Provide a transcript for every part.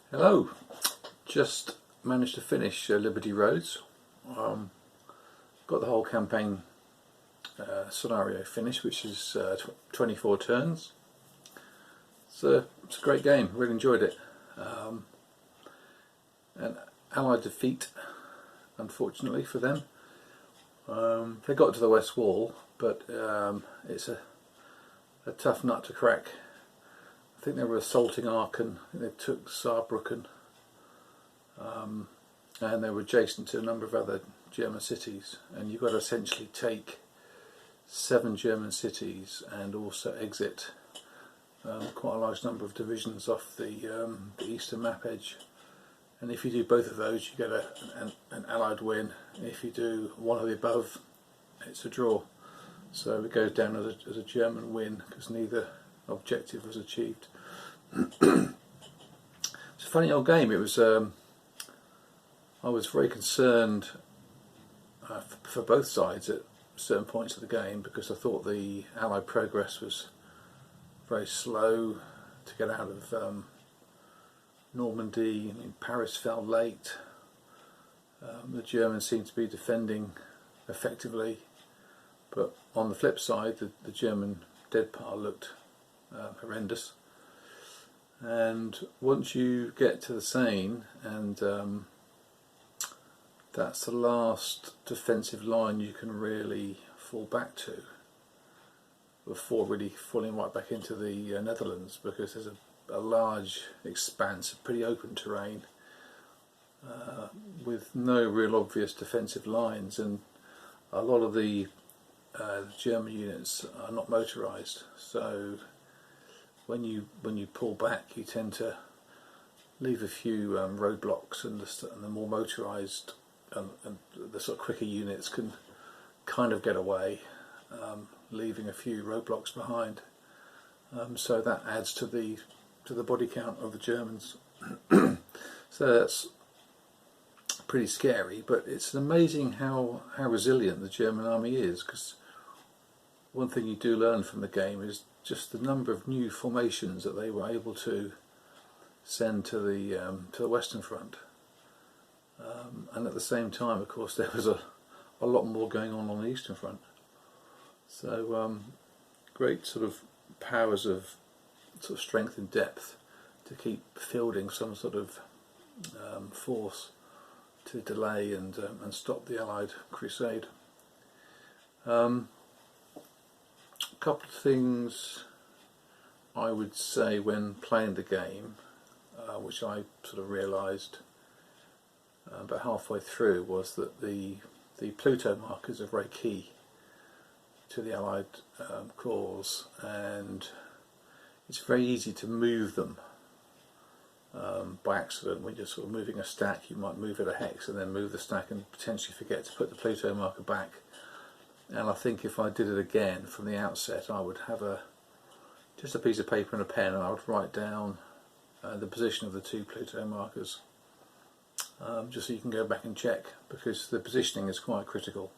Hello, just managed to finish Liberty Roads. Got the whole campaign scenario finished, which is 24 turns. It's a great game, really enjoyed it. An Allied defeat, unfortunately for them. They got to the West Wall, but it's a tough nut to crack. I think they were assaulting Aachen. I think they took Saarbrücken, and they were adjacent to a number of other German cities. And you've got to essentially take 7 German cities and also exit quite a large number of divisions off the eastern map edge. And if you do both of those, you get an Allied win. If you do one of the above, it's a draw. So it goes down as a German win because neither objective was achieved. It's a funny old game. It was. I was very concerned for both sides at certain points of the game because I thought the Allied progress was very slow to get out of Normandy. I mean, Paris fell late. The Germans seemed to be defending effectively, but on the flip side, the German dead pile looked horrendous. And once you get to the Seine, and that's the last defensive line you can really fall back to before really falling right back into the Netherlands, because there's a large expanse of pretty open terrain with no real obvious defensive lines, and a lot of the German units are not motorised, so when you pull back, you tend to leave a few roadblocks, and the more motorised and the sort of quicker units can kind of get away, leaving a few roadblocks behind. So that adds to the body count of the Germans. So that's pretty scary, but it's amazing how resilient the German army is, because one thing you do learn from the game is just the number of new formations that they were able to send to the Western Front, and at the same time, of course, there was a lot more going on the Eastern Front. So great sort of powers of sort of strength and depth to keep fielding some sort of force to delay and stop the Allied crusade. A couple of things I would say when playing the game, which I sort of realised about halfway through, was that the Pluto markers are very key to the Allied cause, and it's very easy to move them by accident. When you're sort of moving a stack, you might move it a hex and then move the stack and potentially forget to put the Pluto marker back. And I think if I did it again from the outset, I would have just a piece of paper and a pen, and I would write down the position of the 2 Pluto markers, just so you can go back and check, because the positioning is quite critical.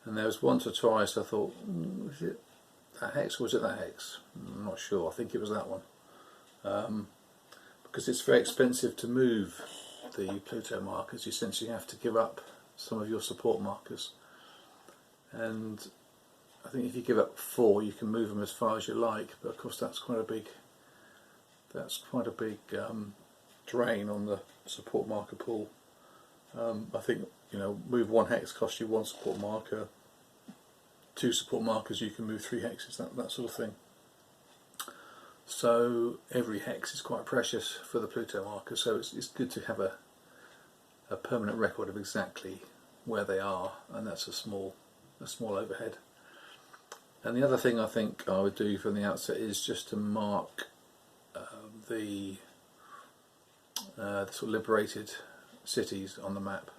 And there was once or twice I thought, was it that hex or was it that hex? I'm not sure, I think it was that one. Because it's very expensive to move the Pluto markers. You essentially have to give up some of your support markers. And I think if you give up 4, you can move them as far as you like, but of course that's quite a big drain on the support marker pool. I think, move 1 hex costs you 1 support marker, 2 support markers you can move 3 hexes, that sort of thing. So every hex is quite precious for the Pluto marker, so it's good to have a permanent record of exactly where they are, and that's a small overhead. And the other thing I think I would do from the outset is just to mark the sort of liberated cities on the map,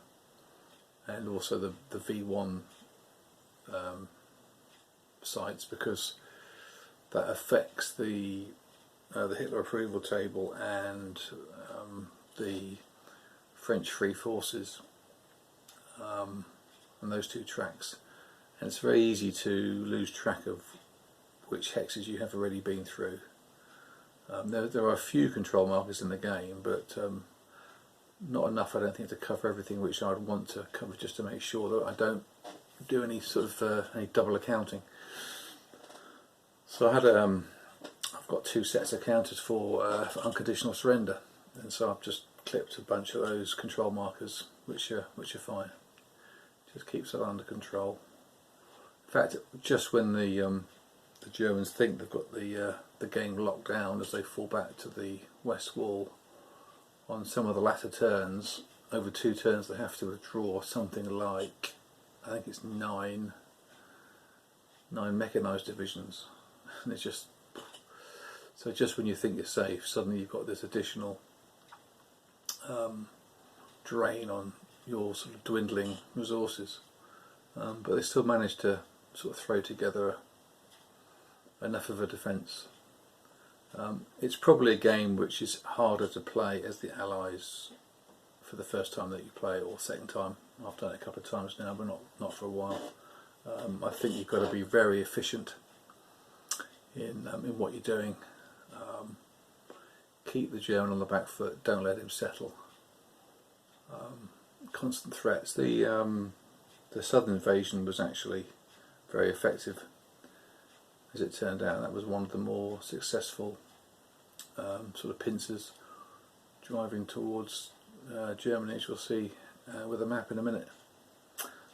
and also the V1 sites, because that affects the Hitler approval table and the French Free Forces, and those 2 tracks. And it's very easy to lose track of which hexes you have already been through. There are a few control markers in the game, but not enough, I don't think, to cover everything which I'd want to cover, just to make sure that I don't do any sort of any double accounting. So I've got 2 sets of counters for unconditional surrender, and so I've just clipped a bunch of those control markers, which are fine. Just keeps it under control. In fact, just when the Germans think they've got the game locked down as they fall back to the west wall, on some of the latter turns, over 2 turns, they have to withdraw something like, I think it's 9 mechanised divisions, and it's just so just when you think you're safe, suddenly you've got this additional drain on your sort of dwindling resources, but they still manage to sort of throw together enough of a defence. It's probably a game which is harder to play as the Allies for the first time that you play it, or second time. I've done it a couple of times now, but not for a while. I think you've got to be very efficient in what you're doing. Keep the German on the back foot, don't let him settle. Constant threats. The southern invasion was actually very effective, as it turned out. That was one of the more successful sort of pincers driving towards Germany, as you'll see with a map in a minute.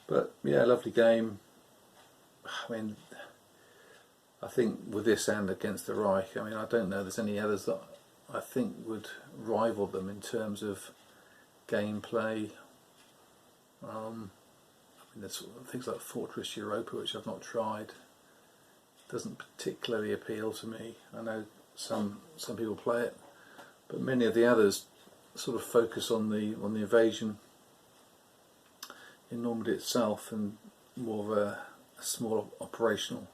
But yeah, lovely game. I mean, I think with this and against the Reich, I mean, I don't know there's any others that I think would rival them in terms of gameplay. I mean, there's things like Fortress Europa, which I've not tried. Doesn't particularly appeal to me. I know some people play it, but many of the others sort of focus on the invasion in Normandy itself, and more of a small operational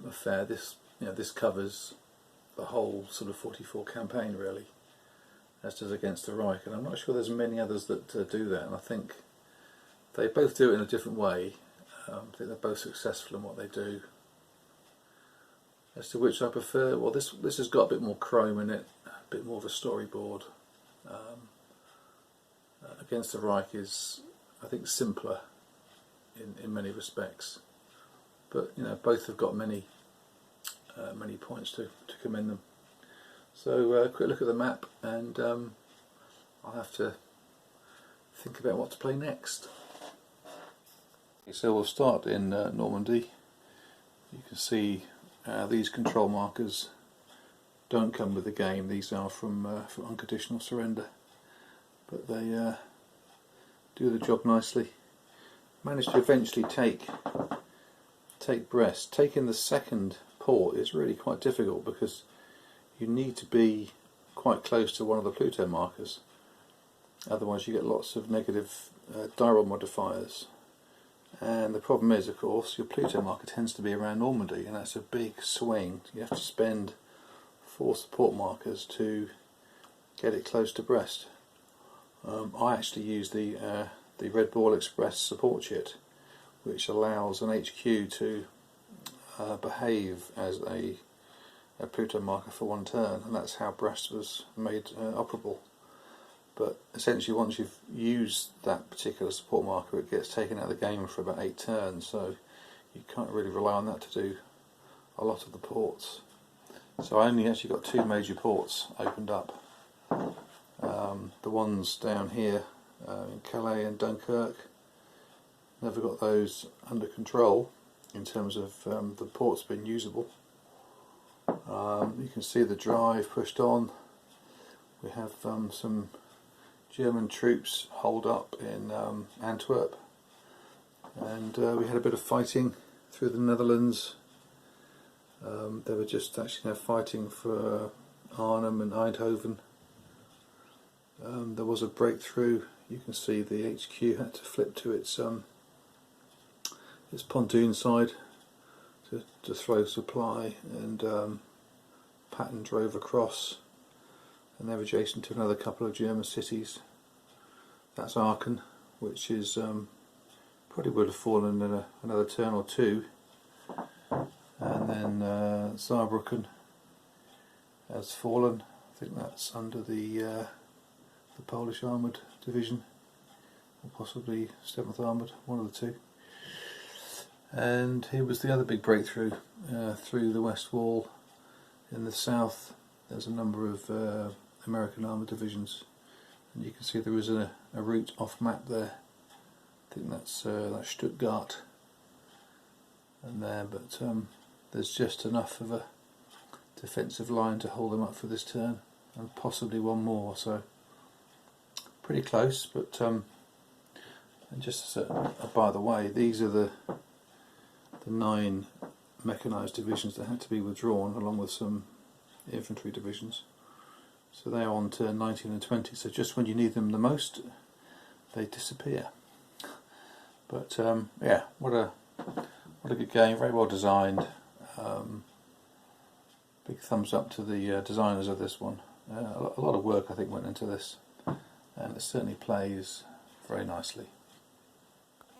affair. This covers the whole sort of 44 campaign really, as does Against the Reich, and I'm not sure there's many others that do that, and I think they both do it in a different way. I think they're both successful in what they do. As to which I prefer, well, this has got a bit more chrome in it, a bit more of a storyboard. Against the Reich is, I think, simpler in many respects, but both have got many points to commend them. So quick look at the map, and I'll have to think about what to play next. So we'll start in Normandy. You can see these control markers don't come with the game. These are from unconditional surrender, but they do the job nicely. Managed to eventually take Brest. Taking the second port is really quite difficult because you need to be quite close to one of the Pluto markers, otherwise you get lots of negative dial modifiers. And the problem is, of course, your Pluto marker tends to be around Normandy, and that's a big swing. You have to spend 4 support markers to get it close to Brest. I actually use the Red Ball Express support kit, which allows an HQ to behave as a Pluto marker for 1 turn, and that's how Brest was made operable. But essentially, once you've used that particular support marker, it gets taken out of the game for about 8 turns, so you can't really rely on that to do a lot of the ports. So I only actually got 2 major ports opened up. The ones down here in Calais and Dunkirk, never got those under control in terms of the ports being usable. You can see the drive pushed on. We have some German troops holed up in Antwerp, and we had a bit of fighting through the Netherlands. They were just actually fighting for Arnhem and Eindhoven. There was a breakthrough. You can see the HQ had to flip to its pontoon side to throw supply, and Patton drove across, and they're adjacent to another couple of German cities. That's Aachen, which is probably would have fallen in another turn or two, and then Saarbrücken, has fallen. I think that's under the Polish Armoured Division, or possibly 7th Armoured, one of the two. And here was the other big breakthrough through the West Wall in the south. There's a number of American Armoured Divisions, and you can see there is a route off map there. I think that's Stuttgart and there, but there's just enough of a defensive line to hold them up for this turn, and possibly one more, so pretty close. But and just by the way, these are the 9 mechanised divisions that had to be withdrawn, along with some infantry divisions. So they are on turn 19 and 20, so just when you need them the most, they disappear. But yeah, what a good game, very well designed. Big thumbs up to the designers of this one. A lot of work, I think, went into this, and it certainly plays very nicely.